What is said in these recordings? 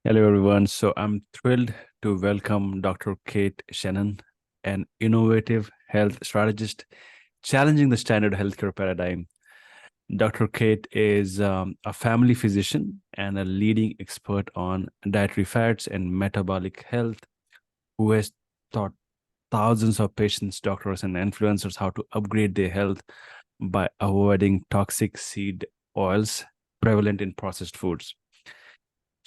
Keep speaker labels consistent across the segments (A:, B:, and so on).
A: Hello, everyone. So I'm thrilled to welcome Dr. Cate Shanahan, an innovative health strategist challenging the standard healthcare paradigm. Dr. Cate is a family physician and a leading expert on dietary fats and metabolic health, who has taught thousands of patients, doctors, and influencers how to upgrade their health by avoiding toxic seed oils prevalent in processed foods.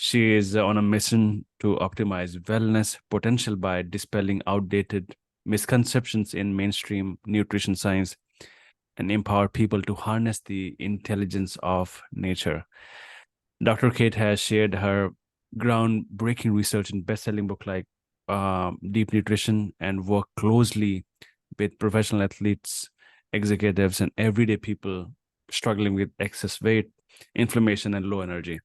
A: She is on a mission to optimize wellness potential by dispelling outdated misconceptions in mainstream nutrition science and empower people to harness the intelligence of nature. Dr. Kate has shared her groundbreaking research in best-selling book like Deep Nutrition and worked closely with professional athletes, executives, and everyday people struggling with excess weight, inflammation, and low energy.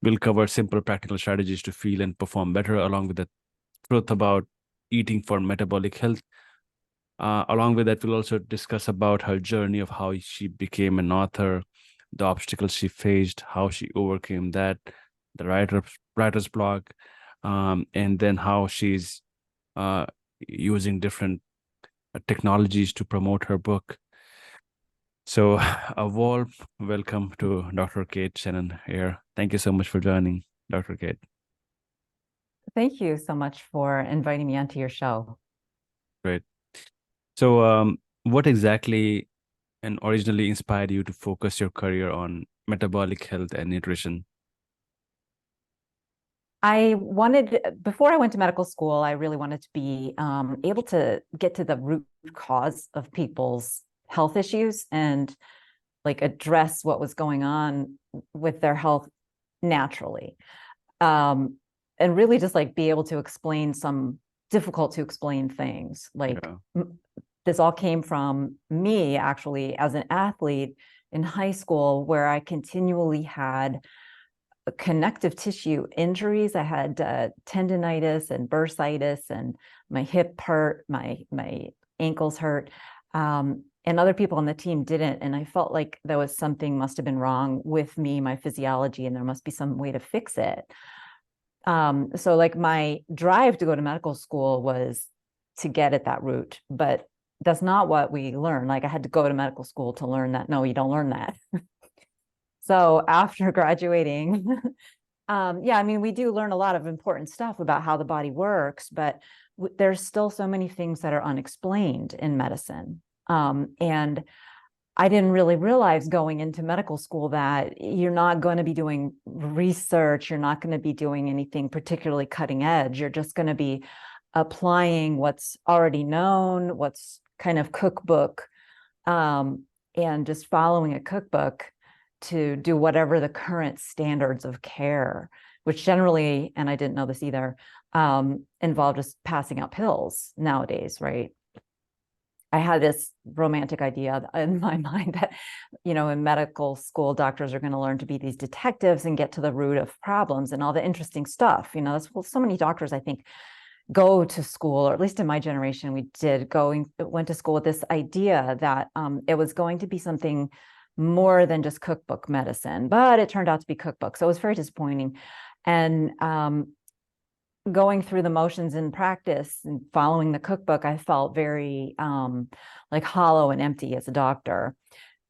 A: We'll cover simple practical strategies to feel and perform better, along with the truth about eating for metabolic health. Along with that, we'll also discuss about her journey of how she became an author, the obstacles she faced, how she overcame that, the writer's block, and then how she's uh, using different technologies to promote her book. So, a warm welcome to Dr. Cate Shanahan here. Thank you so much for joining, Dr. Cate.
B: Thank you so much for inviting me onto your show.
A: Great. So, what exactly and originally inspired you to focus your career on metabolic health and nutrition?
B: Before I went to medical school, I really wanted to be able to get to the root cause of people's health issues and like address what was going on with their health naturally. And really just like be able to explain some difficult to explain things.
A: Yeah.
B: This all came from me actually as an athlete in high school, where I continually had connective tissue injuries. I had tendonitis and bursitis, and my hip hurt, my ankles hurt, and other people on the team didn't. And I felt like there was something must have been wrong with me, my physiology, and there must be some way to fix it. So like my drive to go to medical school was to get at that root, but that's not what we learn. Like I had to go to medical school to learn that. No, you don't learn that. So after graduating, yeah, I mean, we do learn a lot of important stuff about how the body works, but there's still so many things that are unexplained in medicine. And I didn't really realize going into medical school that you're not going to be doing research. You're not going to be doing anything particularly cutting edge. You're just going to be applying what's already known, what's kind of cookbook, and just following a cookbook to do whatever the current standards of care, which generally, and I didn't know this either, involve just passing out pills nowadays, right? I had this romantic idea in my mind that, in medical school, doctors are going to learn to be these detectives and get to the root of problems and all the interesting stuff. That's well, so many doctors, I think, go to school, or at least in my generation, went to school with this idea that it was going to be something more than just cookbook medicine, but it turned out to be cookbook. So it was very disappointing. And going through the motions in practice and following the cookbook, I felt very like hollow and empty as a doctor.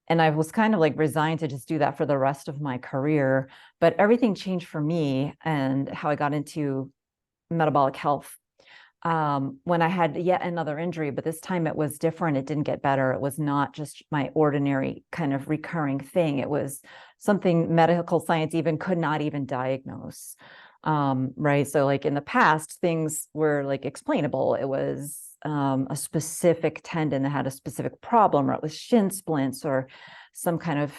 B: And I was kind of like resigned to just do that for the rest of my career. But everything changed for me and how I got into metabolic health when I had yet another injury, but this time it was different. It didn't get better. It was not just my ordinary kind of recurring thing. It was something medical science even could not even diagnose. Right. So like in the past, things were like explainable. It was a specific tendon that had a specific problem, or it was shin splints or some kind of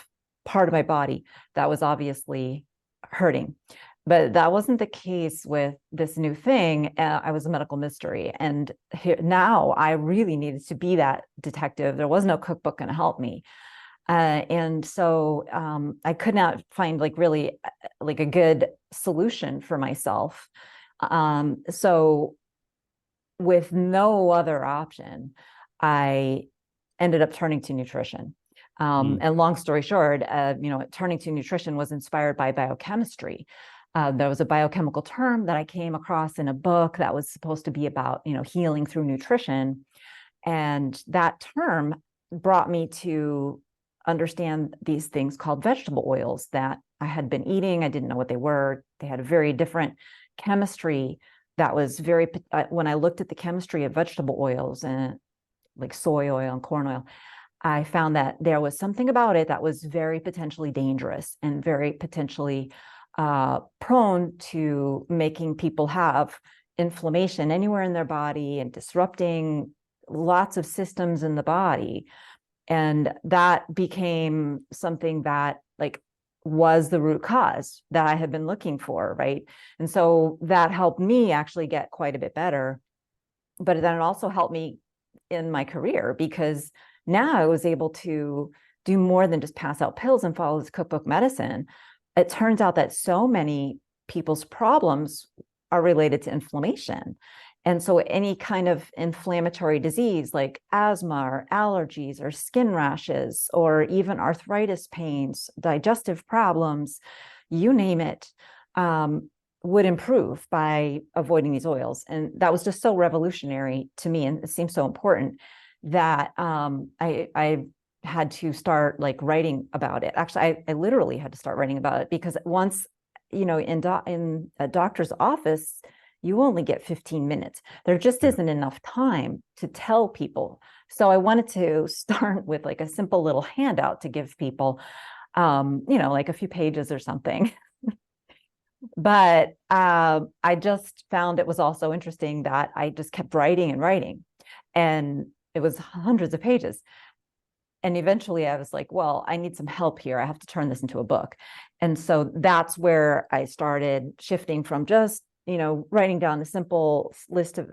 B: part of my body that was obviously hurting. But that wasn't the case with this new thing. I was a medical mystery. And now I really needed to be that detective. There was no cookbook going to help me. And so I could not find like really like a good solution for myself. So with no other option, I ended up turning to nutrition. And long story short, turning to nutrition was inspired by biochemistry. There was a biochemical term that I came across in a book that was supposed to be about, healing through nutrition. And that term brought me to understand these things called vegetable oils that I had been eating. I didn't know what they were. They had a very different chemistry that was when I looked at the chemistry of vegetable oils and like soy oil and corn oil, I found that there was something about it that was very potentially dangerous and very potentially prone to making people have inflammation anywhere in their body and disrupting lots of systems in the body. And that became something that was the root cause that I had been looking for, right? And so that helped me actually get quite a bit better. But then it also helped me in my career, because now I was able to do more than just pass out pills and follow this cookbook medicine. It turns out that so many people's problems are related to inflammation. And so any kind of inflammatory disease like asthma or allergies or skin rashes or even arthritis pains, digestive problems, you name it, would improve by avoiding these oils. And that was just so revolutionary to me, and it seems so important that I had to start writing about it. Actually, I literally had to start writing about it, because once, in a doctor's office, you only get 15 minutes. There just isn't enough time to tell people. So I wanted to start with a simple little handout to give people, a few pages or something. But I just found it was also interesting that I just kept writing and writing, and it was hundreds of pages. And eventually I was like, well, I need some help here. I have to turn this into a book. And so that's where I started shifting from just, writing down a simple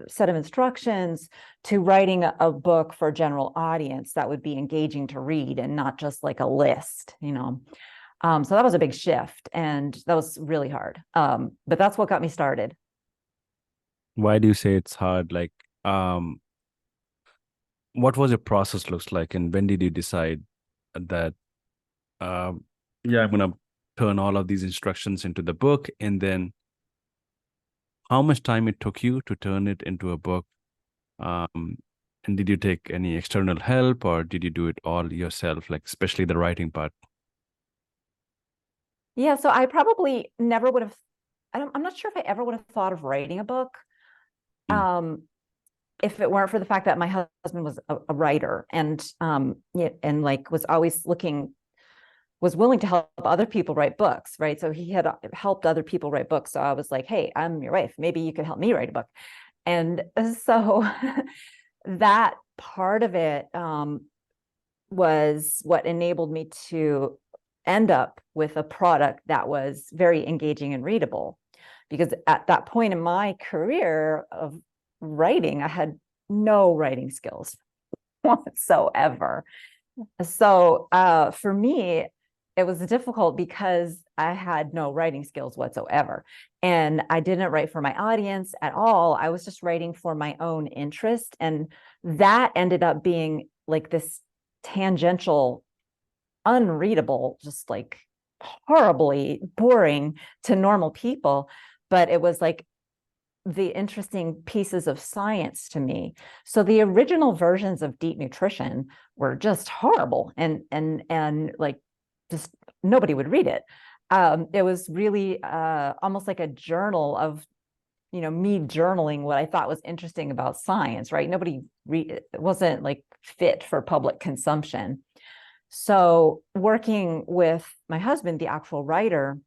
B: set of instructions to writing a book for a general audience that would be engaging to read and not just like a list, So that was a big shift, and that was really hard. But that's what got me started.
A: Why do you say it's hard? What was your process looks like, and when did you decide that, yeah, I'm gonna turn all of these instructions into the book? And then how much time it took you to turn it into a book? And did you take any external help, or did you do it all yourself, especially the writing part?
B: Yeah, so I probably never would have, I'm not sure if I ever would have thought of writing a book.
A: Mm.
B: If it weren't for the fact that my husband was a writer, and was always was willing to help other people write books, right? So he had helped other people write books. So I was like, hey, I'm your wife. Maybe you could help me write a book. And so that part of it was what enabled me to end up with a product that was very engaging and readable. Because at that point in my career of writing, I had no writing skills whatsoever. So for me, it was difficult because I had no writing skills whatsoever. And I didn't write for my audience at all. I was just writing for my own interest. And that ended up being like this tangential, unreadable, just horribly boring to normal people. But it was the interesting pieces of science to me. So the original versions of Deep Nutrition were just horrible, and just nobody would read it. It was really almost like a journal of me journaling what I thought was interesting about science, right? It wasn't fit for public consumption. So working with my husband, the actual writer,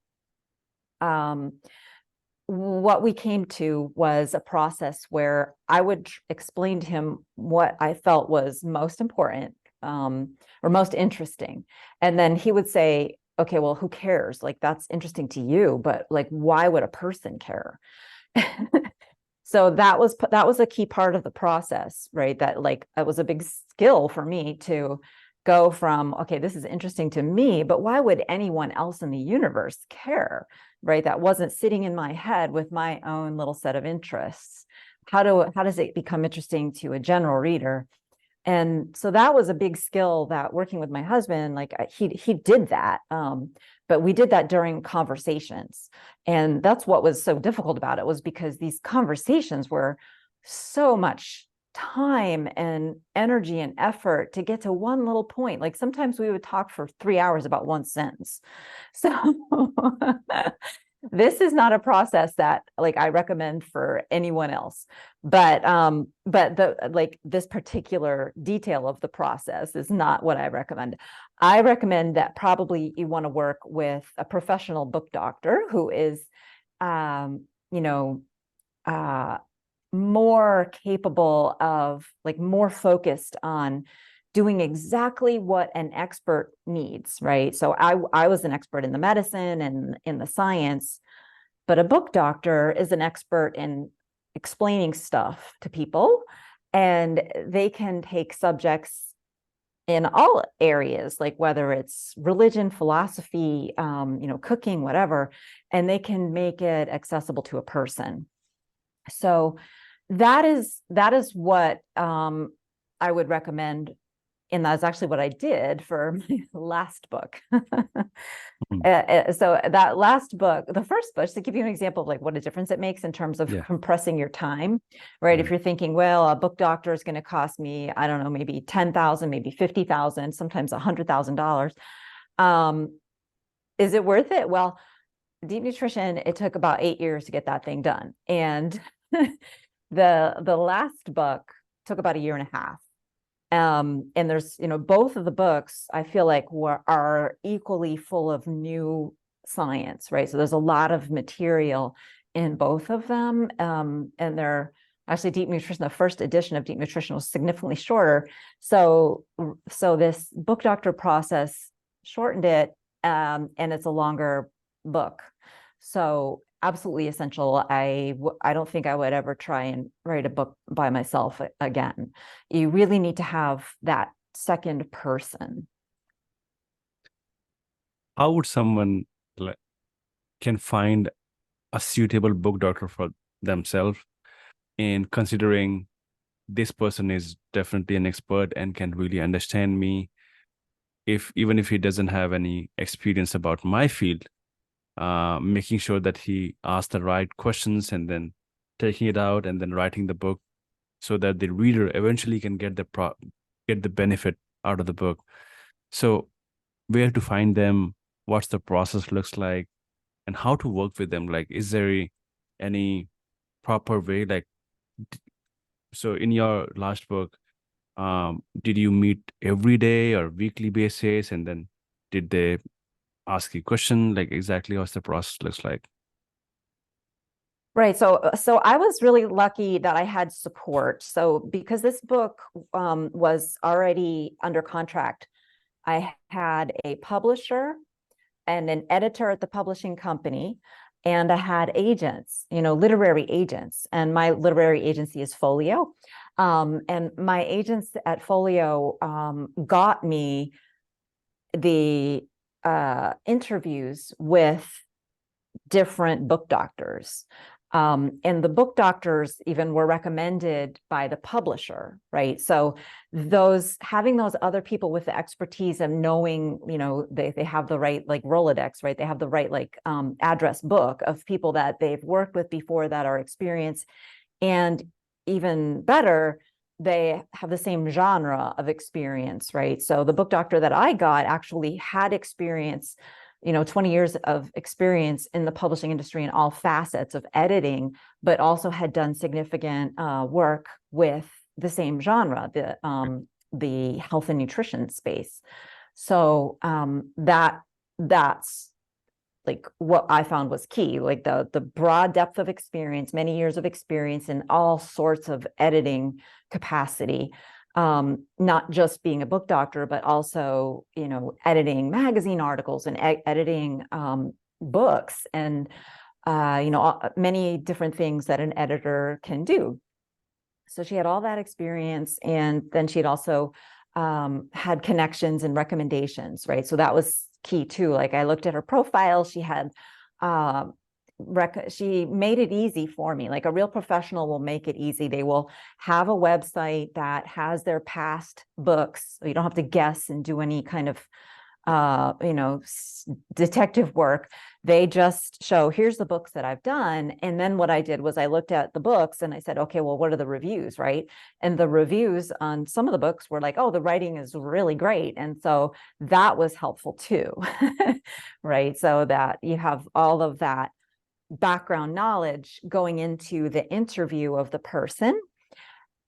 B: what we came to was a process where I would explain to him what I felt was most important, or most interesting. And then he would say, okay, well, who cares? That's interesting to you, but why would a person care? So that was a key part of the process, right? That it was a big skill for me to go from, okay, this is interesting to me, but why would anyone else in the universe care, right? That wasn't sitting in my head with my own little set of interests. How does it become interesting to a general reader? And so that was a big skill that working with my husband, like he did that. But we did that during conversations. And that's what was so difficult about it, was because these conversations were so much time and energy and effort to get to one little point. Like sometimes we would talk for 3 hours about one sentence. So this is not a process that like I recommend for anyone else. But the like this particular detail of the process is not what I recommend. I recommend that probably you want to work with a professional book doctor who is you know more capable of, like, more focused on doing exactly what an expert needs, right? So I was an expert in the medicine and in the science, but a book doctor is an expert in explaining stuff to people, and they can take subjects in all areas, like whether it's religion, philosophy, cooking, whatever, and they can make it accessible to a person. So that is what I would recommend, and that's actually what I did for my last book.
A: Mhm.
B: So that last book, the first book, just to give you an example of like what a difference it makes in terms of
A: Yeah.
B: compressing your time, right? If
A: Right.
B: you're thinking, well, a book doctor is going to cost me, I don't know, maybe 10,000, maybe 50,000, sometimes $100,000. Is it worth it? Well, deep nutrition, it took about 8 years to get that thing done, and the last book took about a year and a half. And there's, both of the books I feel like are equally full of new science, right? So there's a lot of material in both of them. And they're actually, Deep Nutrition, the first edition of Deep Nutrition was significantly shorter. So this book doctor process shortened it, and it's a longer book. So absolutely essential. I don't think I would ever try and write a book by myself again. You really need to have that second person.
A: How would someone like, can find a suitable book doctor for themselves, in considering this person is definitely an expert and can really understand me, if even if he doesn't have any experience about my field, making sure that he asks the right questions and then taking it out and then writing the book so that the reader eventually can get the benefit out of the book. So where to find them, what's the process looks like, and how to work with them? Like, is there any proper way? Like, so in your last book, did you meet every day or weekly basis, and then did they ask you question? Like, exactly what's the process looks like?
B: Right. So I was really lucky that I had support. So because this book was already under contract, I had a publisher and an editor at the publishing company, and I had agents, literary agents. And my literary agency is Folio. And my agents at Folio got me the interviews with different book doctors. And the book doctors even were recommended by the publisher, right? So having those other people with the expertise of knowing, they have the right, like, Rolodex, right? They have the right, like, address book of people that they've worked with before that are experienced. And even better, they have the same genre of experience, right? So the book doctor that I got actually had experience, 20 years of experience in the publishing industry in all facets of editing, but also had done significant work with the same genre, the health and nutrition space. So that's like what I found was key, like the broad depth of experience, many years of experience in all sorts of editing capacity. Not just being a book doctor, but also, editing magazine articles and editing books, and many different things that an editor can do. So she had all that experience, and then she'd also had connections and recommendations, right? So that was key too. Like, I looked at her profile. She had she made it easy for me. Like a real professional will make it easy. They will have a website that has their past books, so you don't have to guess and do any kind of detective work. They just show, here's the books that I've done. And then what I did was I looked at the books and I said, okay, well, what are the reviews, right? And the reviews on some of the books were like, oh, the writing is really great. And so that was helpful too, right? So that you have all of that background knowledge going into the interview of the person.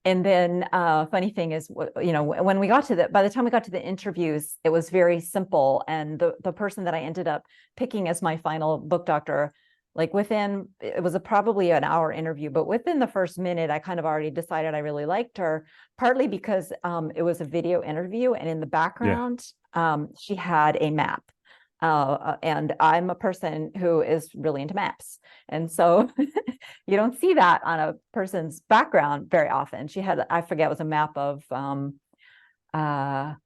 B: And then funny thing is, when we got to by the time we got to the interviews, it was very simple. And the person that I ended up picking as my final book doctor, like it was probably an hour interview, but within the first minute, I kind of already decided I really liked her, partly because it was a video interview. And in the background, she had a map. And I'm a person who is really into maps. And so you don't see that on a person's background very often. She had, I forget, it was a map of Canada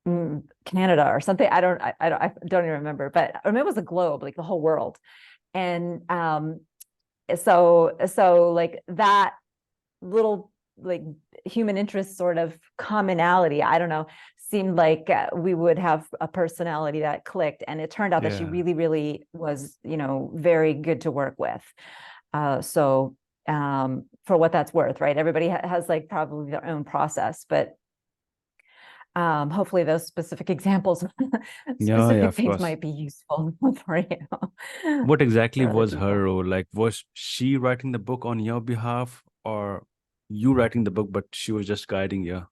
B: or something. I don't even remember, but I mean, it was a globe, like the whole world. And so like that little like human interest sort of commonality, I don't know, seemed like we would have a personality that clicked. And it turned out that she really, really was, very good to work with. So for what that's worth, right? Everybody has like probably their own process, but hopefully those specific examples, specific things
A: course.
B: might be useful for you.
A: What exactly
B: for other
A: was her
B: people.
A: role? Like, was she writing the book on your behalf, or you writing the book, but she was just guiding you?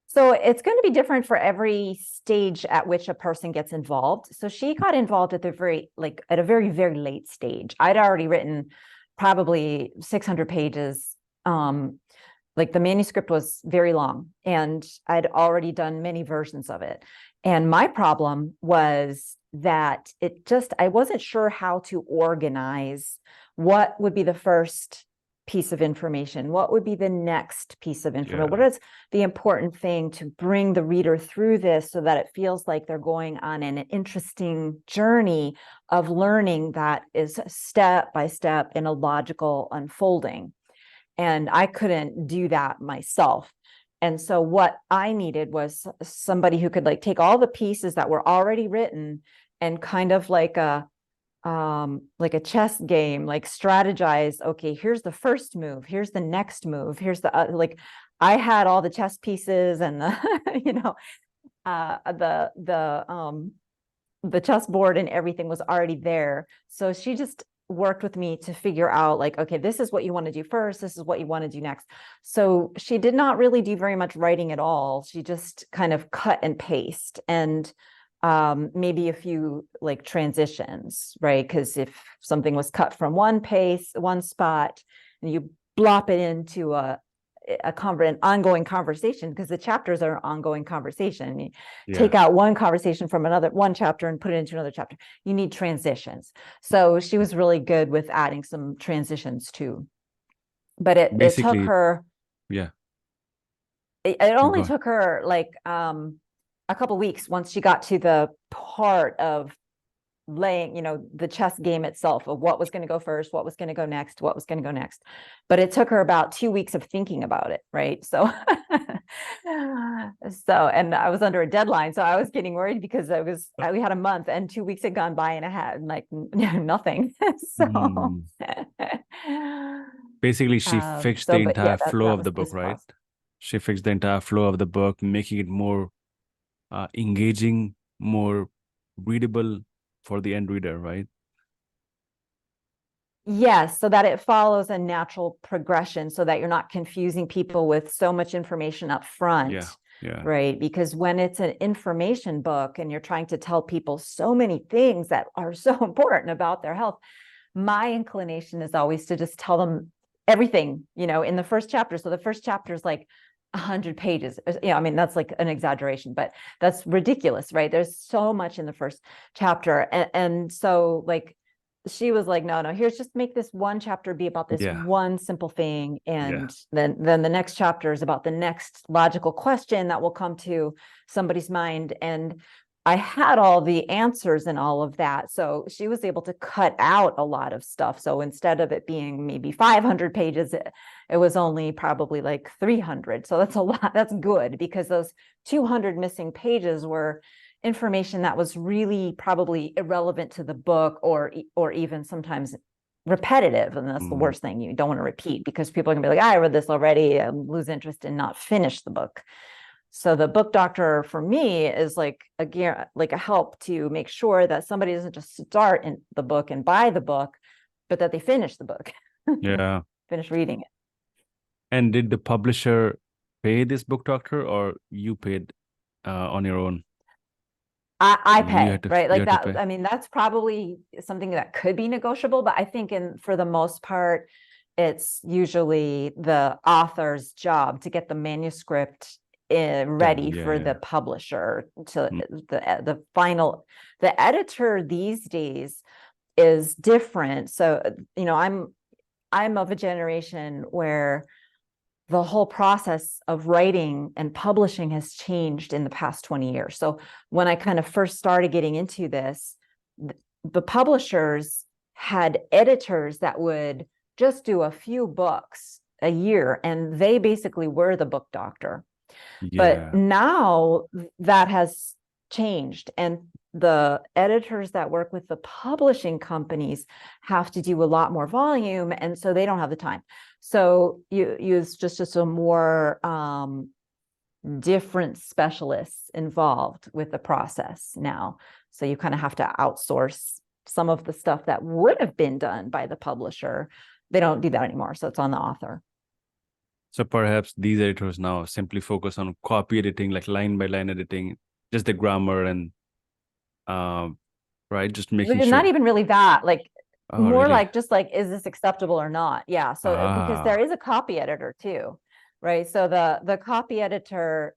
B: So it's going to be different for every stage at which a person gets involved. So she got involved at a very, very late stage. I'd already written probably 600 pages. Like the manuscript was very long and I'd already done many versions of it. And my problem was that I wasn't sure how to organize what would be the first piece of information, what would be the next piece of information, what is the important thing to bring the reader through this so that it feels like they're going on an interesting journey of learning that is step by step in a logical unfolding. And I couldn't do that myself. And so what I needed was somebody who could like take all the pieces that were already written and kind of like a chess game, like strategize, okay, here's the first move, here's the next move, here's the I had all the chess pieces and the the chessboard and everything was already there. So she just worked with me to figure out like, okay, this is what you want to do first, this is what you want to do next. So she did not really do very much writing at all. She just kind of cut and paste and maybe a few like transitions, right? Because if something was cut from one spot, and you blop it into an ongoing conversation, because the chapters are an ongoing conversation. You take out one conversation from one chapter and put it into another chapter. You need transitions. So she was really good with adding some transitions too. But it took her.
A: Yeah.
B: It only took her like a couple of weeks once she got to the part of laying, the chess game itself of what was going to go first, what was going to go next, what was going to go next. But it took her about 2 weeks of thinking about it, right? So, and I was under a deadline, so I was getting worried because we had a month and 2 weeks had gone by and I had like nothing. So,
A: basically, she fixed the entire flow of the book, right? She fixed the entire flow of the book, making it more engaging, more readable for the end reader, right?
B: Yes, so that it follows a natural progression so that you're not confusing people with so much information up front, right? Because when it's an information book and you're trying to tell people so many things that are so important about their health, my inclination is always to just tell them everything, in the first chapter. So the first chapter is like 100 pages. I mean, that's like an exaggeration, but that's ridiculous, right? There's so much in the first chapter. And so like, she was like, no, here's just make this one chapter be about this one simple thing. And then the next chapter is about the next logical question that will come to somebody's mind. And I had all the answers and all of that. So she was able to cut out a lot of stuff. So instead of it being maybe 500 pages, it was only probably like 300. So that's a lot. That's good, because those 200 missing pages were information that was really probably irrelevant to the book, or even sometimes repetitive. And that's the worst thing. You don't want to repeat, because people are gonna be like, I read this already, and lose interest and not finish the book. So the book doctor for me is like a help to make sure that somebody doesn't just start in the book and buy the book, but that they finish the book,
A: Yeah.
B: finish reading it.
A: And did the publisher pay this book doctor, or you paid on your own?
B: I
A: You
B: pay,
A: had to
B: right?
A: you
B: Like
A: had to
B: that.
A: pay.
B: I mean, that's probably something that could be negotiable, but I think for the most part, it's usually the author's job to get the manuscript
A: Done.
B: ready
A: Yeah,
B: for the
A: yeah.
B: publisher to
A: Mm.
B: the final. The editor these days is different. So, I'm of a generation where the whole process of writing and publishing has changed in the past 20 years. So when I kind of first started getting into this, the publishers had editors that would just do a few books a year, and they basically were the book doctor. But
A: Yeah.
B: now that has changed, and the editors that work with the publishing companies have to do a lot more volume, and so they don't have the time. So you use just a more different specialists involved with the process now. So you kind of have to outsource some of the stuff that would have been done by the publisher. They don't do that anymore, so it's on the author.
A: So perhaps these editors now simply focus on copy editing, like line by line editing, just the grammar and um, right, just making
B: Not
A: sure.
B: even really that, like
A: Oh,
B: more
A: really?
B: like just like, is this acceptable or not? Yeah. So because there
A: Ah.
B: is a copy editor too, right? So the copy editor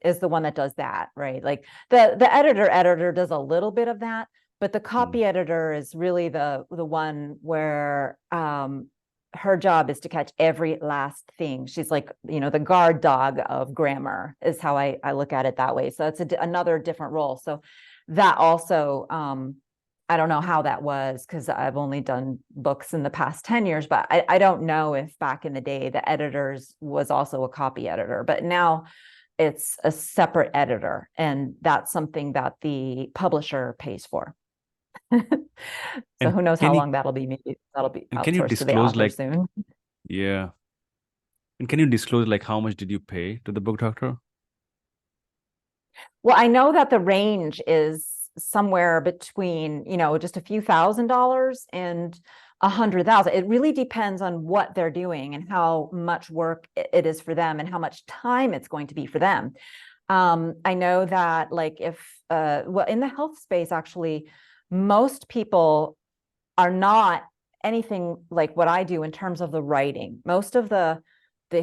B: is the one that does that, right? Like the editor does a little bit of that, but the
A: Mm.
B: copy editor is really the one where her job is to catch every last thing. She's like, the guard dog of grammar is how I look at it that way. So it's another different role. So that also, I don't know how that was, because I've only done books in the past 10 years, but I don't know if back in the day the editors was also a copy editor, but now it's a separate editor, and that's something that the publisher pays for. So
A: And
B: who knows
A: can
B: how
A: you
B: long that'll be? Maybe that'll be
A: and can you
B: outsourced to the
A: disclose
B: author
A: like,
B: soon.
A: yeah, and can you disclose like how much did you pay to the book doctor?
B: Well, I know that the range is somewhere between, just a few $1,000s and 100,000. It really depends on what they're doing and how much work it is for them and how much time it's going to be for them. I know that, like, if well, in the health space, actually, most people are not anything like what I do in terms of the writing. Most of the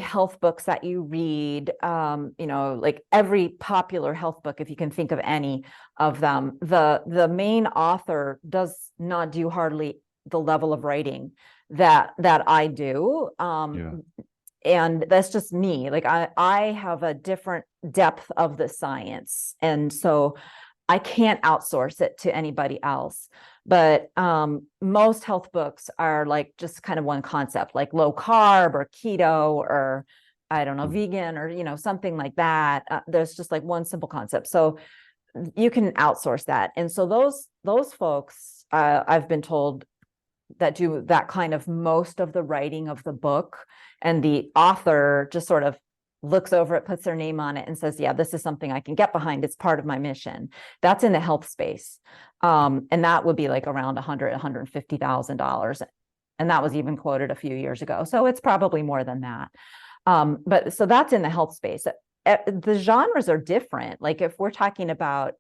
B: health books that you read, like every popular health book, if you can think of any of them, the main author does not do hardly the level of writing that I do.
A: Yeah.
B: And that's just me. Like I have a different depth of the science, and so I can't outsource it to anybody else. But most health books are like just kind of one concept, like low carb or keto, or I don't know,
A: Mm.
B: vegan, or something like that. There's just like one simple concept, so you can outsource that. And so those folks, I've been told, that do that kind of most of the writing of the book, and the author just sort of looks over it, puts their name on it, and says, yeah, this is something I can get behind, it's part of my mission. That's in the health space, and that would be like around $150,000, and that was even quoted a few years ago, so it's probably more than that. But so that's in the health space. The genres are different. Like if we're talking about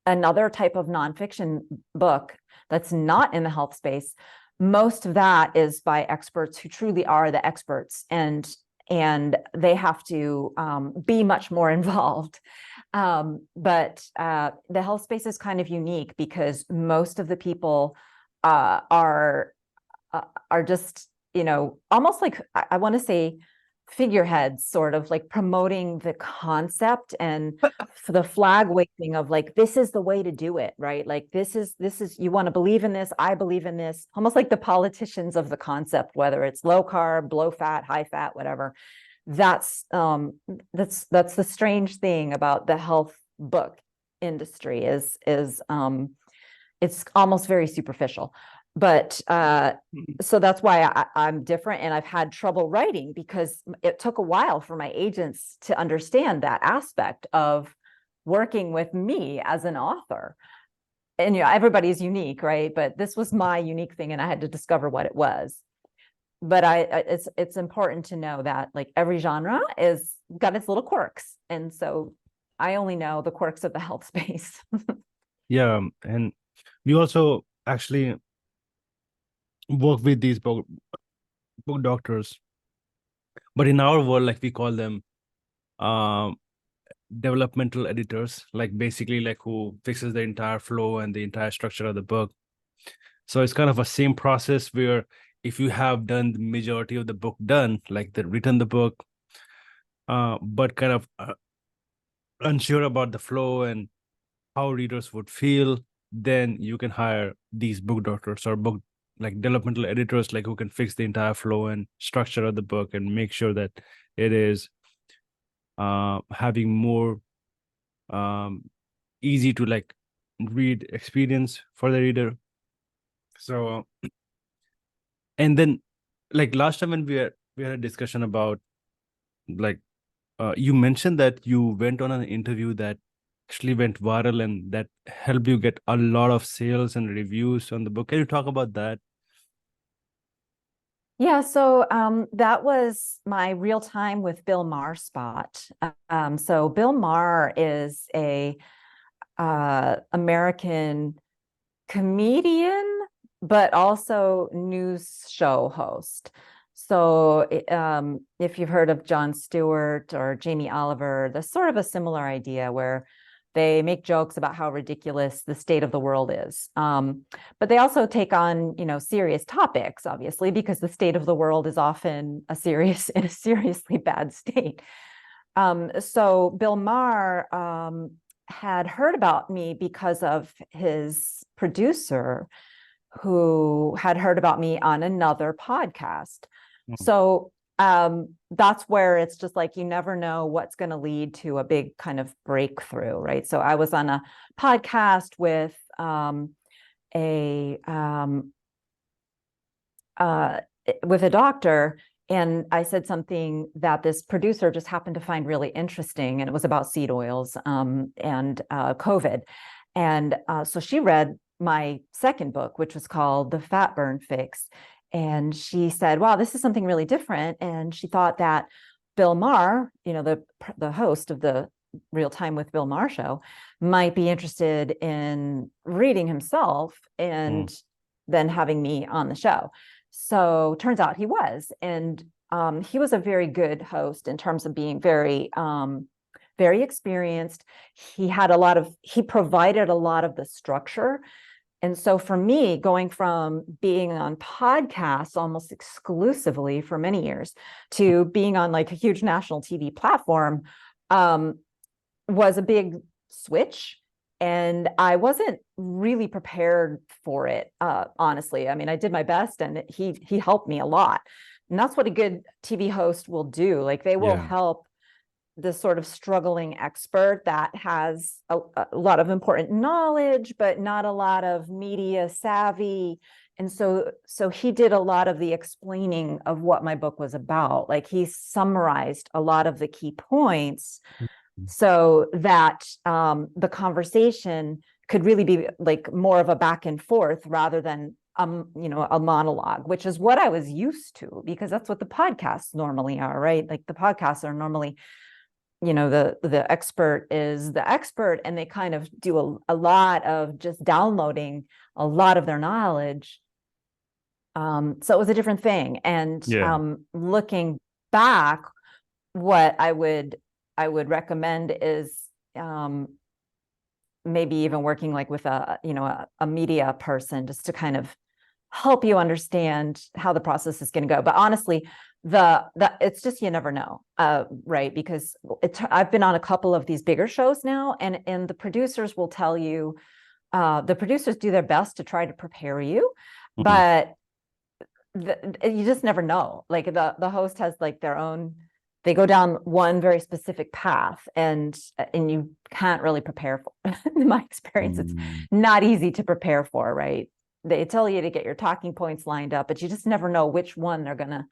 B: another type of nonfiction book that's not in the health space, most of that is by experts who truly are the experts, and they have to be much more involved. But the health space is kind of unique because most of the people are just, almost like, I want to say, figureheads sort of like promoting the concept and for the flag waving of like, this is the way to do it, right? Like this is, you want to believe in this, I believe in this, almost like the politicians of the concept, whether it's low carb, low fat, high fat, whatever. That's the strange thing about the health book industry is it's almost very superficial. But so that's why I'm different, and I've had trouble writing because it took a while for my agents to understand that aspect of working with me as an author. And everybody's unique, right? But this was my unique thing, and I had to discover what it was. But it's important to know that like every genre is got its little quirks, and so I only know the quirks of the health space.
A: Yeah, and we also actually work with these book doctors, but in our world, like we call them um developmental editors, like basically like who fixes the entire flow and the entire structure of the book. So it's kind of a same process where if you have done the majority of the book done, like the written the book, but kind of unsure about the flow and how readers would feel, then you can hire these book doctors or book like developmental editors, like who can fix the entire flow and structure of the book and make sure that it is having more easy to like read experience for the reader. So and then like last time when we had a discussion about like you mentioned that you went on an interview that actually went viral and that helped you get a lot of sales and reviews on the book. Can you talk about that?
B: Yeah, so that was my real time with Bill Maher spot. So Bill Maher is a American comedian, but also news show host. So if you've heard of Jon Stewart or Jamie Oliver, there's sort of a similar idea where they make jokes about how ridiculous the state of the world is. But they also take on, serious topics, obviously, because the state of the world is often in a seriously bad state. So Bill Maher had heard about me because of his producer, who had heard about me on another podcast. So that's where it's just like, you never know what's going to lead to a big kind of breakthrough, right? So I was on a podcast with with a doctor, and I said something that this producer just happened to find really interesting, and it was about seed oils and COVID. And so she read my second book, which was called The Fat Burn Fix. And she said, wow, this is something really different. And she thought that Bill Maher, the host of the Real Time with Bill Maher show, might be interested in reading himself and then having me on the show. So turns out he was. And he was a very good host in terms of being very, very experienced. He provided a lot of the structure. And so for me, going from being on podcasts almost exclusively for many years to being on like a huge national TV platform was a big switch. And I wasn't really prepared for it, honestly. I mean, I did my best, and he helped me a lot. And that's what a good TV host will do. Like they will help the sort of struggling expert that has a lot of important knowledge, but not a lot of media savvy. And so he did a lot of the explaining of what my book was about. Like he summarized a lot of the key points so that the conversation could really be like more of a back and forth rather than a monologue, which is what I was used to, because that's what the podcasts normally are, right? Like the podcasts are normally, the expert is the expert, and they kind of do a lot of just downloading a lot of their knowledge. So it was a different thing. And looking back, what I would recommend is maybe even working like with a media person, just to kind of help you understand how the process is going to go. But honestly, it's just, you never know, right? Because I've been on a couple of these bigger shows now, and the producers will tell you, the producers do their best to try to prepare you,
A: Mhm.
B: but you just never know. Like the host has like their own, they go down one very specific path, and you can't really prepare for. In my experience, it's
A: Mm.
B: not easy to prepare for, right? They tell you to get your talking points lined up, but you just never know which one they're gonna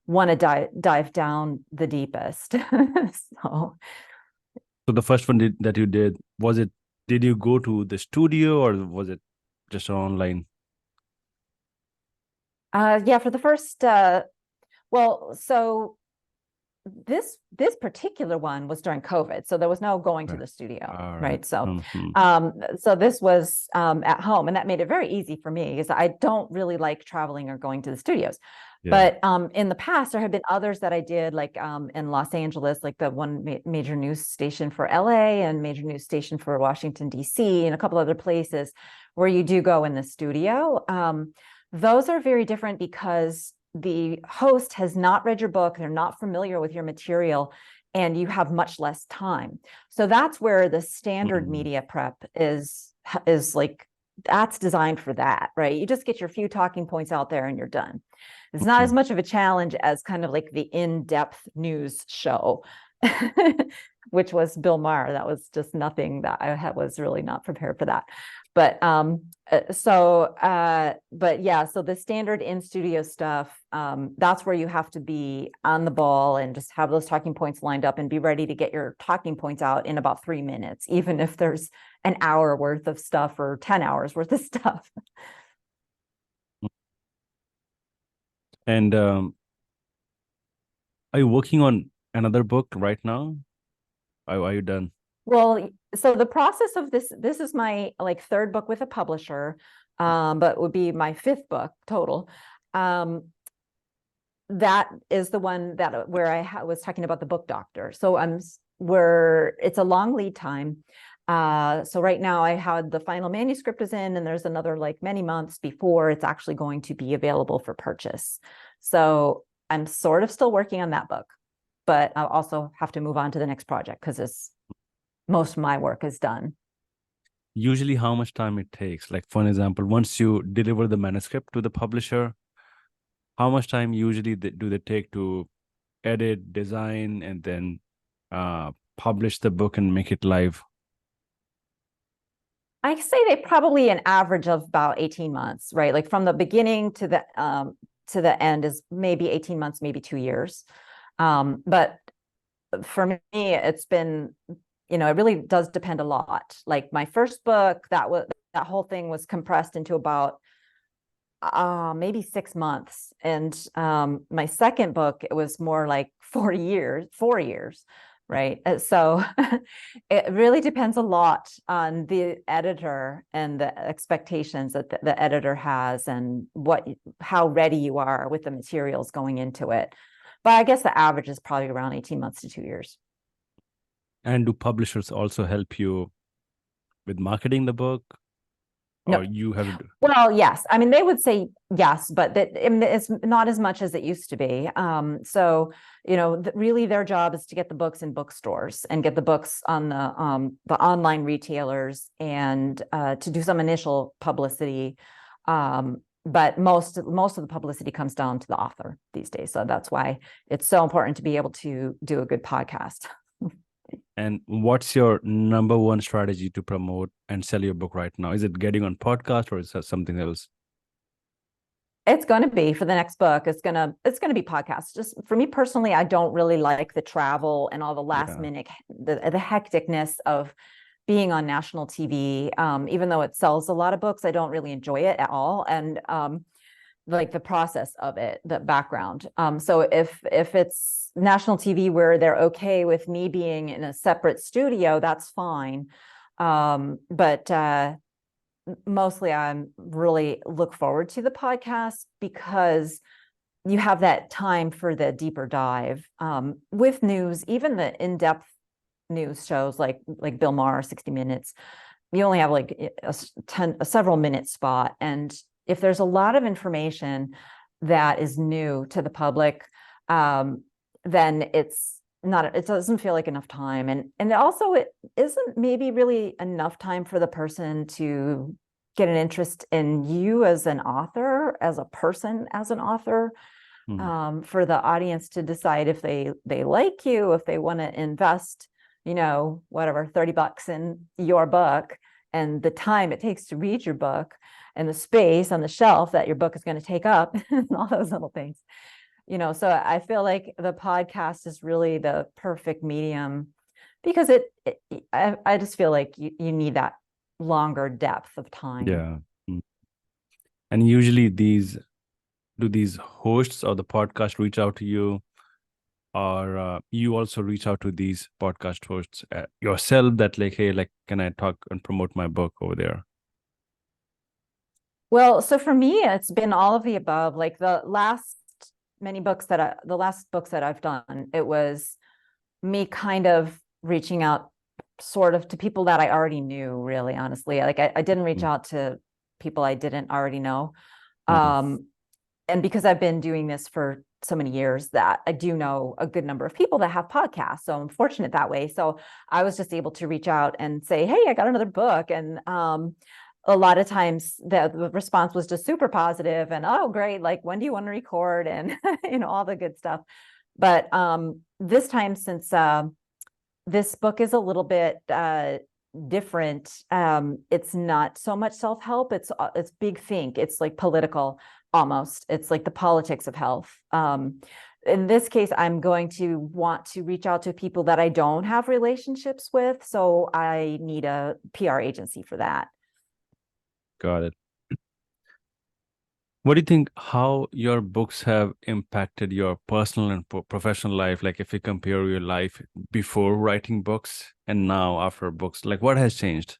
B: want to dive down the deepest. So
A: So the first one that you did, did you go to the studio or was it just online?
B: yeah, for the first well, so this particular one was during COVID, so there was no going to
A: Right.
B: the studio,
A: All right.
B: right? So
A: Mhm.
B: so this was at home, and that made it very easy for me because I don't really like traveling or going to the studios.
A: Yeah.
B: But in the past, there have been others that I did, like in Los Angeles, like the one major news station for LA and major news station for Washington, DC, and a couple other places where you do go in the studio. Those are very different because the host has not read your book, they're not familiar with your material, and you have much less time. So that's where the standard
A: Mhm.
B: media prep is like, that's designed for that, right? You just get your few talking points out there and you're done. It's not as
A: Mhm.
B: much of a challenge as kind of like the in-depth news show, which was Bill Maher. That was just nothing that was really not prepared for that. But but yeah, so the standard in studio stuff, that's where you have to be on the ball and just have those talking points lined up and be ready to get your talking points out in about 3 minutes, even if there's an hour worth of stuff or 10 hours worth of stuff.
A: And are you working on another book right now? Are you done?
B: Well, so the process of this is my like third book with a publisher, but would be my fifth book total. Um, that is the one that where I was talking about the book doctor. So where it's a long lead time. So right now I had the final manuscript is in, and there's another like many months before it's actually going to be available for purchase. So I'm sort of still working on that book, but I'll also have to move on to the next project because it's most of my work is done.
A: Usually, how much time it takes? Like, for an example, once you deliver the manuscript to the publisher, how much time usually do they take to edit, design, and then publish the book and make it live?
B: I say they probably an average of about 18 months, right? Like from the beginning to the end is maybe 18 months, maybe 2 years. But for me, it's been, it really does depend a lot. Like my first book, that whole thing was compressed into about maybe 6 months. And my second book, it was more like 4 years, right? So it really depends a lot on the editor and the expectations that the editor has and how ready you are with the materials going into it. But I guess the average is probably around 18 months to 2 years.
A: And do publishers also help you with marketing the book,
B: No,
A: or you have to do?
B: well, yes. I mean, they would say yes, but I mean, it's not as much as it used to be. So, really their job is to get the books in bookstores and get the books on the online retailers and to do some initial publicity. But most of the publicity comes down to the author these days. So that's why it's so important to be able to do a good podcast.
A: And what's your number one strategy to promote and sell your book right now? Is it getting on podcast or is that something else?
B: It's going to be for the next book. It's going to be podcasts. Just for me personally, I don't really like the travel and all the last
A: Yeah.
B: minute, the hecticness of being on national TV. Even though it sells a lot of books, I don't really enjoy it at all. And like the process of it, the background. So if it's national TV where they're okay with me being in a separate studio, that's fine. But mostly I'm really look forward to the podcast because you have that time for the deeper dive with news, even the in-depth news shows like Bill Maher, 60 Minutes. You only have like a several minute spot. And if there's a lot of information that is new to the public, then it doesn't feel like enough time. And also it isn't maybe really enough time for the person to get an interest in you as an author, as a person, as an author, for the audience to decide if they like you, if they want to invest, whatever, $30 in your book, and the time it takes to read your book, and the space on the shelf that your book is going to take up, and all those little things. So I feel like the podcast is really the perfect medium, because I just feel like you need that longer depth of time.
A: Yeah. And usually do these hosts or the podcast reach out to you, or you also reach out to these podcast hosts yourself, that like, hey, like, can I talk and promote my book over there?
B: Well, so for me, it's been all of the above. Like the last books that I've done, it was me kind of reaching out sort of to people that I already knew, really, honestly. Like I didn't reach out to people I didn't already know. And because I've been doing this for so many years, that I do know a good number of people that have podcasts. So I'm fortunate that way. So I was just able to reach out and say, hey, I got another book. And a lot of times the response was just super positive and, oh, great. Like, when do you want to record? And, all the good stuff. But this time, since this book is a little bit different, it's not so much self-help. It's big think. It's like political almost. It's like the politics of health. In this case, I'm going to want to reach out to people that I don't have relationships with. So I need a PR agency for that.
A: Got it. What do you think, how your books have impacted your personal and professional life? Like, if you compare your life before writing books and now after books, like, what has changed?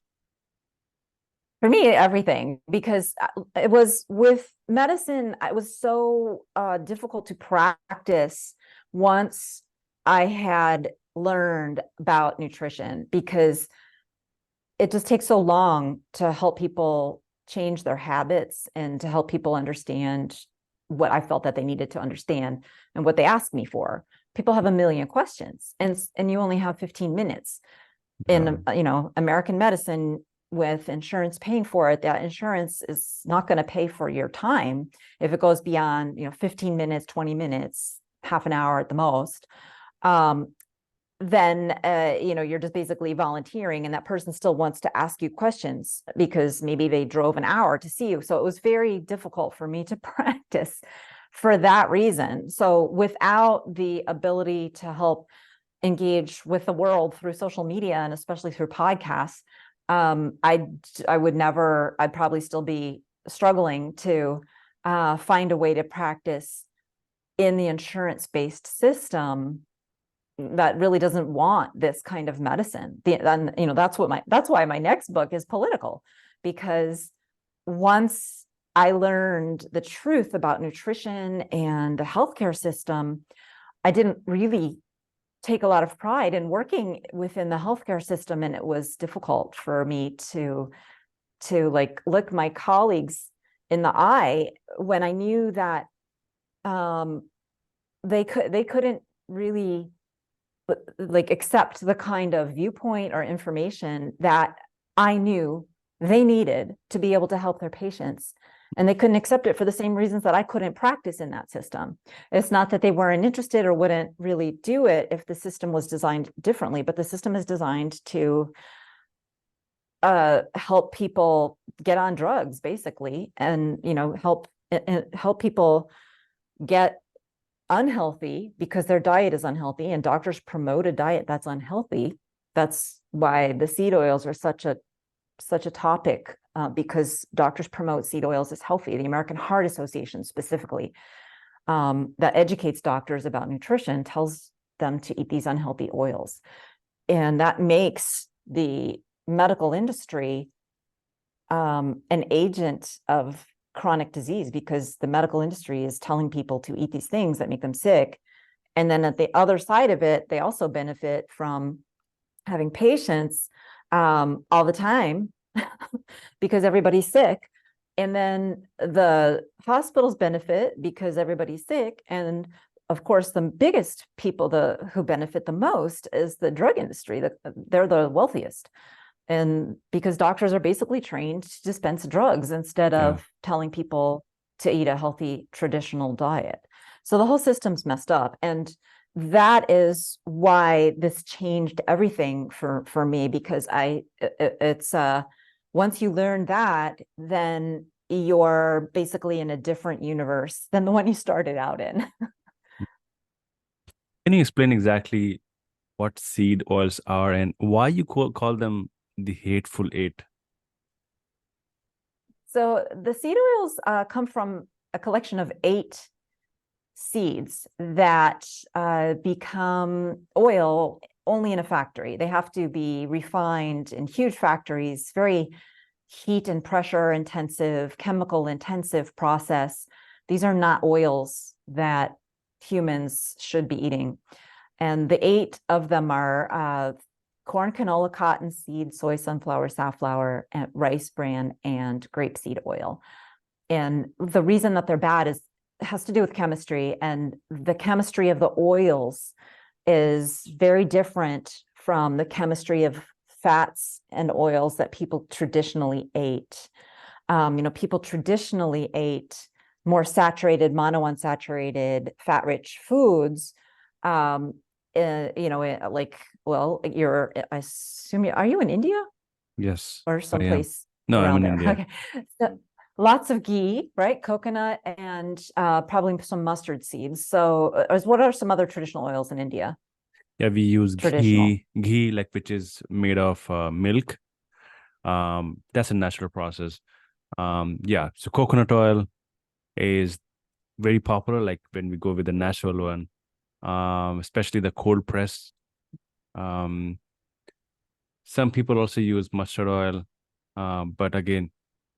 B: For me, everything, because it was with medicine, it was so difficult to practice once I had learned about nutrition, because it just takes so long to help people change their habits and to help people understand what I felt that they needed to understand and what they asked me for. People have a million questions, and you only have 15 minutes. In American medicine, with insurance paying for it, that insurance is not going to pay for your time if it goes beyond 15 minutes, 20 minutes, half an hour at the most. Then you're just basically volunteering, and that person still wants to ask you questions because maybe they drove an hour to see you. So it was very difficult for me to practice for that reason. So without the ability to help engage with the world through social media, and especially through podcasts, I'd probably still be struggling to find a way to practice in the insurance-based system that really doesn't want this kind of medicine. That's why my next book is political, because once I learned the truth about nutrition and the healthcare system, I didn't really take a lot of pride in working within the healthcare system, and it was difficult for me to like look my colleagues in the eye when I knew that they couldn't really like accept the kind of viewpoint or information that I knew they needed to be able to help their patients. And they couldn't accept it for the same reasons that I couldn't practice in that system. It's not that they weren't interested or wouldn't really do it if the system was designed differently, but the system is designed to help people get on drugs, basically, and help people get unhealthy because their diet is unhealthy, and doctors promote a diet that's unhealthy. That's why the seed oils are such a topic, because doctors promote seed oils as healthy. The American Heart Association specifically, that educates doctors about nutrition, tells them to eat these unhealthy oils. And that makes the medical industry an agent of chronic disease, because the medical industry is telling people to eat these things that make them sick. And then at the other side of it, they also benefit from having patients all the time because everybody's sick. And then the hospitals benefit because everybody's sick, and of course, the biggest people who benefit the most is the drug industry. They're the wealthiest. And because doctors are basically trained to dispense drugs instead of telling people to eat a healthy traditional diet. So the whole system's messed up. And that is why this changed everything for me, because it's once you learn that, then you're basically in a different universe than the one you started out in.
A: Can you explain exactly what seed oils are and why you call them the hateful eight?
B: So the seed oils come from a collection of 8 seeds that become oil only in a factory. They have to be refined in huge factories, very heat and pressure intensive, chemical intensive process. These are not oils that humans should be eating. And the 8 of them are corn, canola, cottonseed, soy, sunflower, safflower, and rice bran, and grapeseed oil. And the reason that they're bad has to do with chemistry, and the chemistry of the oils is very different from the chemistry of fats and oils that people traditionally ate. People traditionally ate more saturated, monounsaturated, fat-rich foods. Like, well, I assume are you in India
A: Yes,
B: or
A: I am.
B: someplace
A: No, I'm
B: around
A: in
B: there?
A: India.
B: Okay, so lots of ghee, right? Coconut and probably some mustard seeds. So, what are some other traditional oils in India?
A: Yeah, we use
B: Traditional.
A: ghee like which is made of milk. That's a natural process. Yeah, so coconut oil is very popular, like when we go with the natural one, especially the cold press. Um, some people also use mustard oil, but again,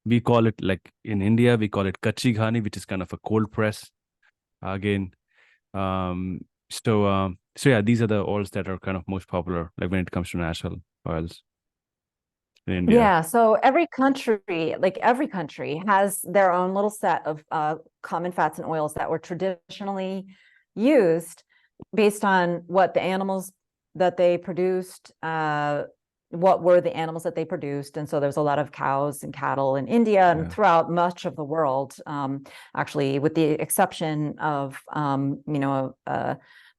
A: we call it like in India, we call it kachi ghani, which is kind of a cold press. Again, um, so yeah, these are the oils that are kind of most popular, like when it comes to natural oils in India.
B: Yeah, so every country has their own little set of common fats and oils that were traditionally used based on what the animals that they produced, what were the animals that they produced. And so there's a lot of cows and cattle in India and
A: Yeah,
B: throughout much of the world, actually, with the exception of,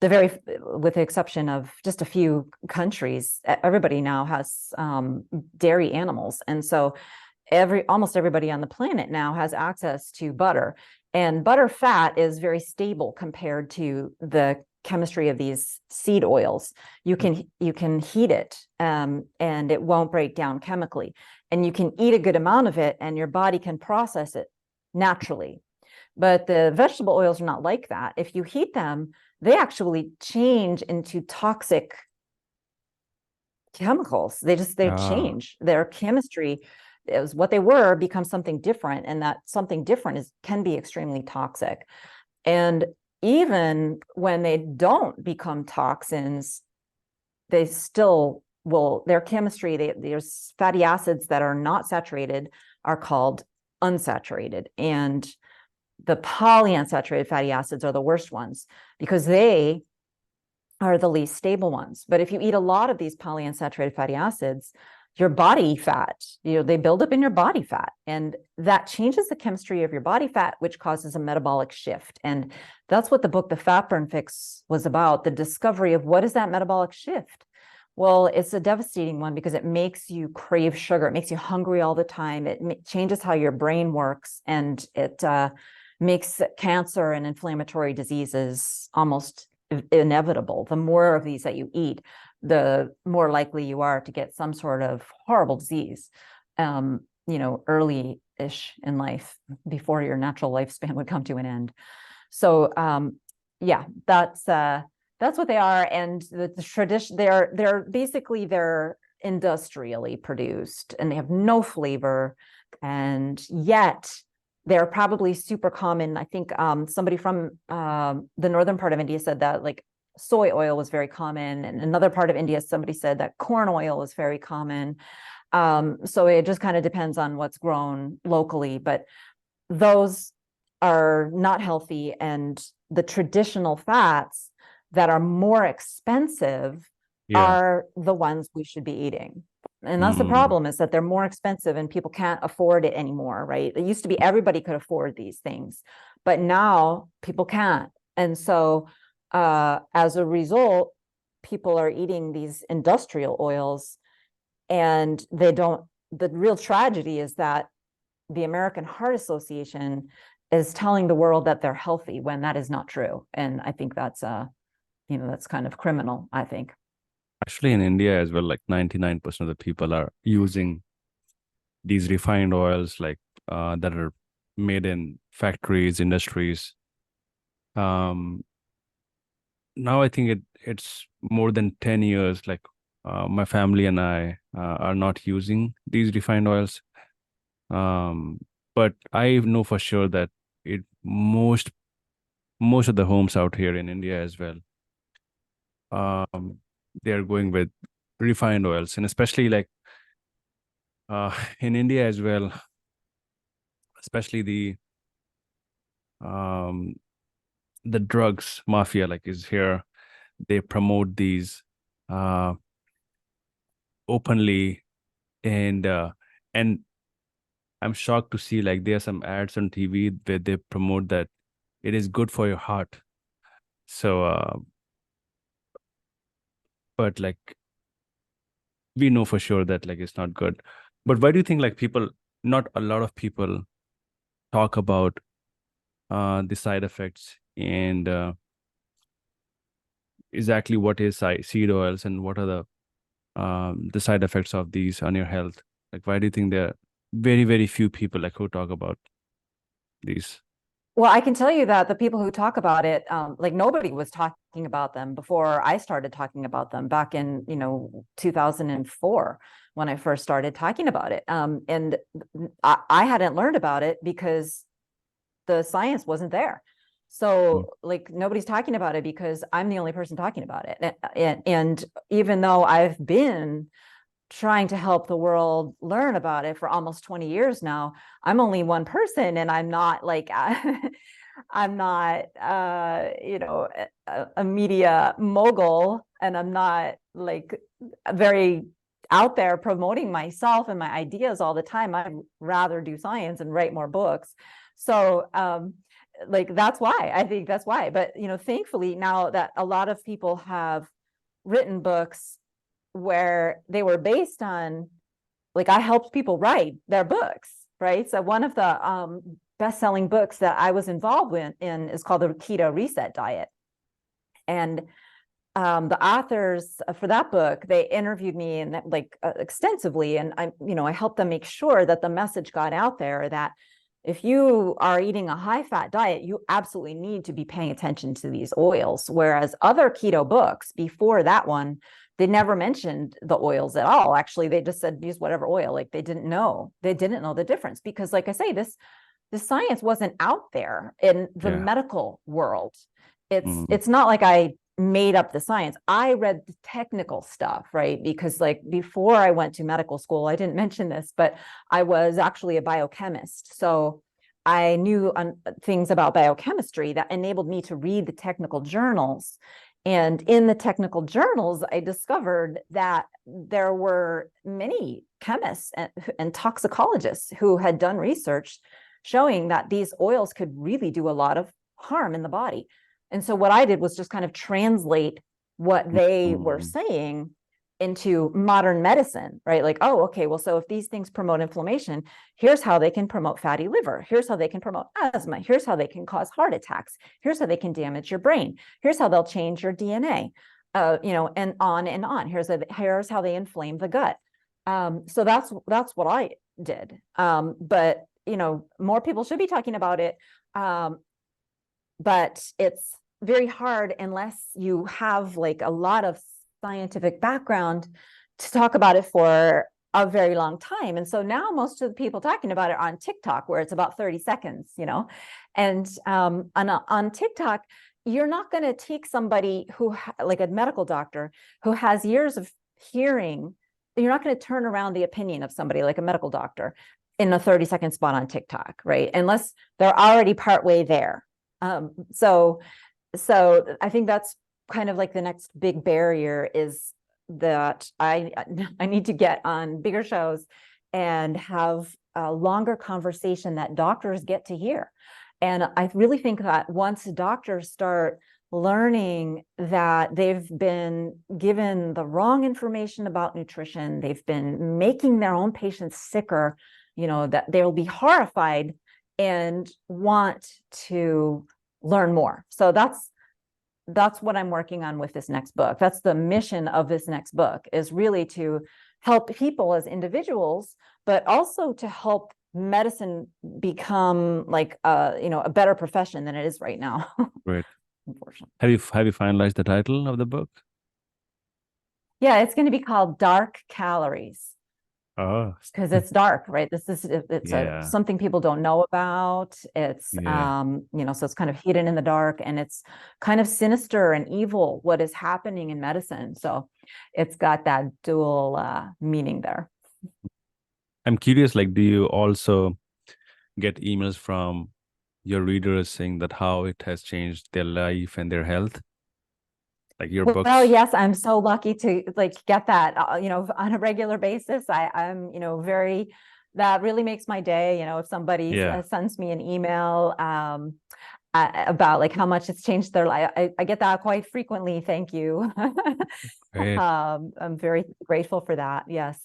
B: with the exception of just a few countries, everybody now has dairy animals. And so almost everybody on the planet now has access to butter. And butter fat is very stable compared to the chemistry of these seed oils. You can heat it and it won't break down chemically. And you can eat a good amount of it and your body can process it naturally. But the vegetable oils are not like that. If you heat them, they actually change into toxic chemicals. They
A: ah,
B: change. Their chemistry is what they were becomes something different, and that something different can be extremely toxic. And even when they don't become toxins, they still will, their chemistry, there's fatty acids that are not saturated are called unsaturated. And the polyunsaturated fatty acids are the worst ones because they are the least stable ones. But if you eat a lot of these polyunsaturated fatty acids, your body fat, they build up in your body fat, and that changes the chemistry of your body fat, which causes a metabolic shift. And that's what the book, The Fat Burn Fix, was about, the discovery of what is that metabolic shift. Well, it's a devastating one because it makes you crave sugar. It makes you hungry all the time. It changes how your brain works, and it makes cancer and inflammatory diseases almost inevitable. The more of these that you eat, the more likely you are to get some sort of horrible disease, early-ish in life before your natural lifespan would come to an end. So, yeah, that's what they are. And the tradition, they're industrially produced and they have no flavor, and yet they're probably super common. I think somebody from the northern part of India said that like soy oil was very common, and another part of India, somebody said that corn oil was very common. So it just kind of depends on what's grown locally, but those are not healthy, and the traditional fats that are more expensive
A: Yeah.
B: are the ones we should be eating. And that's the
A: Mm.
B: problem, is that they're more expensive and people can't afford it anymore, right? It used to be everybody could afford these things, but now people can't. And so as a result, people are eating these industrial oils, and the real tragedy is that the American Heart Association is telling the world that they're healthy when that is not true. And I think that's that's kind of criminal, I think.
A: Actually, in India as well, like 99% of the people are using these refined oils, like that are made in factories, industries. Um, Now I think it's more than 10 years. Like my family and I are not using these refined oils. Um, but I know for sure that it most of the homes out here in India as well, um, they are going with refined oils, and especially like in India as well, especially um, the drugs mafia like is here. They promote these uh, openly, and I'm shocked to see like there are some ads on TV where they promote that it is good for your heart. So, but like we know for sure that like it's not good. But why do you think like people, not a lot of people talk about the side effects and exactly what is seed oils and what are the side effects of these on your health? Like, why do you think there are very, very few people like who talk about these?
B: Well, I can tell you that the people who talk about it, like nobody was talking about them before I started talking about them back in, 2004 when I first started talking about it. And I hadn't learned about it because the science wasn't there.
A: Mm.
B: So like nobody's talking about it because I'm the only person talking about it. And even though I've been trying to help the world learn about it for almost 20 years now, I'm only one person, and I'm not like I'm not a media mogul, and I'm not like very out there promoting myself and my ideas all the time. I'd rather do science and write more books. So like that's why, I think that's why. But thankfully now that a lot of people have written books where they were based on, like, I helped people write their books, right? So one of the best-selling books that I was involved in is called the Keto Reset Diet. And the authors for that book, they interviewed me and extensively, and I helped them make sure that the message got out there that if you are eating a high-fat diet, you absolutely need to be paying attention to these oils. Whereas other keto books before that one, they never mentioned the oils at all. Actually, they just said use whatever oil. Like they didn't know the difference, because like I say, this science wasn't out there in the
A: Yeah.
B: medical world. it's
A: Mm.
B: it's not like I made up the science. I read the technical stuff, right? Because like before I went to medical school, I didn't mention this, but I was actually a biochemist. So I knew things about biochemistry that enabled me to read the technical journals. And in the technical journals, I discovered that there were many chemists and toxicologists who had done research showing that these oils could really do a lot of harm in the body. And so what I did was just kind of translate what they were
A: Mm.
B: saying into modern medicine, right? Like, oh, okay, well, so if these things promote inflammation, here's how they can promote fatty liver. Here's how they can promote asthma. Here's how they can cause heart attacks. Here's how they can damage your brain. Here's how they'll change your DNA, and on and on. Here's how they inflame the gut. So that's what I did. But more people should be talking about it. But it's very hard unless you have like a lot of scientific background to talk about it for a very long time. And so now most of the people talking about it are on TikTok, where it's about 30 seconds, and on TikTok, you're not going to take somebody who like a medical doctor who has years of hearing. You're not going to turn around the opinion of somebody like a medical doctor in a 30-second spot on TikTok, right? Unless they're already partway there. So I think that's kind of like the next big barrier, is that I need to get on bigger shows and have a longer conversation that doctors get to hear. And I really think that once doctors start learning that they've been given the wrong information about nutrition, they've been making their own patients sicker, that they'll be horrified and want to learn more. So that's what I'm working on with this next book. That's the mission of this next book, is really to help people as individuals, but also to help medicine become like a better profession than it is right now.
A: Great.
B: Unfortunately.
A: Have you finalized the title of the book?
B: Yeah, it's going to be called Dark Calories,
A: Oh,
B: because it's dark, right? It's
A: yeah,
B: something people don't know about. It's
A: yeah.
B: so it's kind of hidden in the dark, and it's kind of sinister and evil what is happening in medicine. So it's got that dual meaning there.
A: I'm curious, like, do you also get emails from your readers saying that how it has changed their life and their health, like your
B: Well,
A: books?
B: yes, I'm so lucky to get that, on a regular basis. I'm, very, that really makes my day. If somebody
A: Yeah,
B: sends me an email about like how much it's changed their life, I get that quite frequently. Thank you.
A: great.
B: I'm very grateful for that. Yes.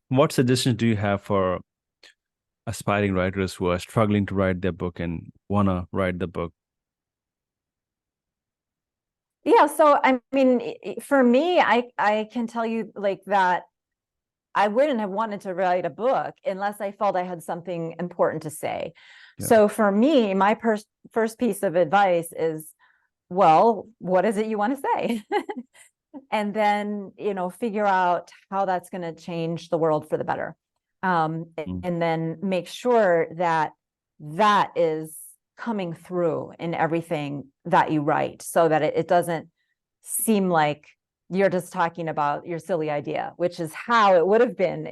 A: What suggestions do you have for aspiring writers who are struggling to write their book and wanna write the book?
B: Yeah. So, I mean, for me, I can tell you like that I wouldn't have wanted to write a book unless I felt I had something important to say.
A: Yeah.
B: So for me, my first piece of advice is, well, what is it you want to say? And then, figure out how that's going to change the world for the better.
A: Mm.
B: And then make sure that that is coming through in everything that you write, so that it doesn't seem like you're just talking about your silly idea, which is how it would have been,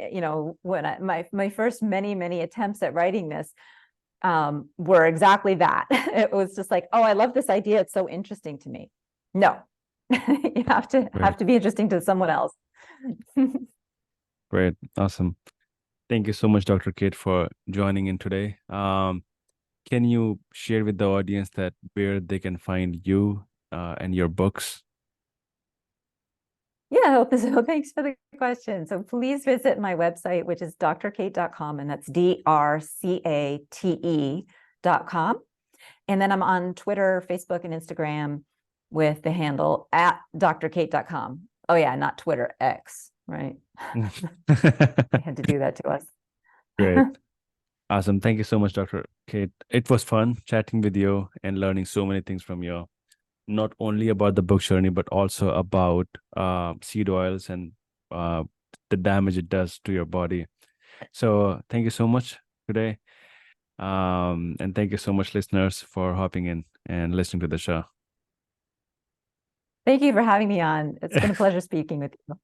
B: when my first many attempts at writing this were exactly that. It was just like, oh, I love this idea. It's so interesting to me. No, you have
A: Great,
B: to be interesting to someone else.
A: great, awesome. Thank you so much, Dr. Kate, for joining in today. Can you share with the audience that where they can find you and your books?
B: Yeah, so thanks for the question. So please visit my website, which is drcate.com, and that's drcate.com. And then I'm on Twitter, Facebook, and Instagram with the handle at drkate.com. Oh yeah, not Twitter, X, right? They had to do that to us.
A: Great. Awesome. Thank you so much, Dr. Kate. It was fun chatting with you and learning so many things from you, not only about the book journey, but also about seed oils and uh, the damage it does to your body. So thank you so much today. And thank you so much, listeners, for hopping in and listening to the show.
B: Thank you for having me on. It's been a pleasure speaking with you.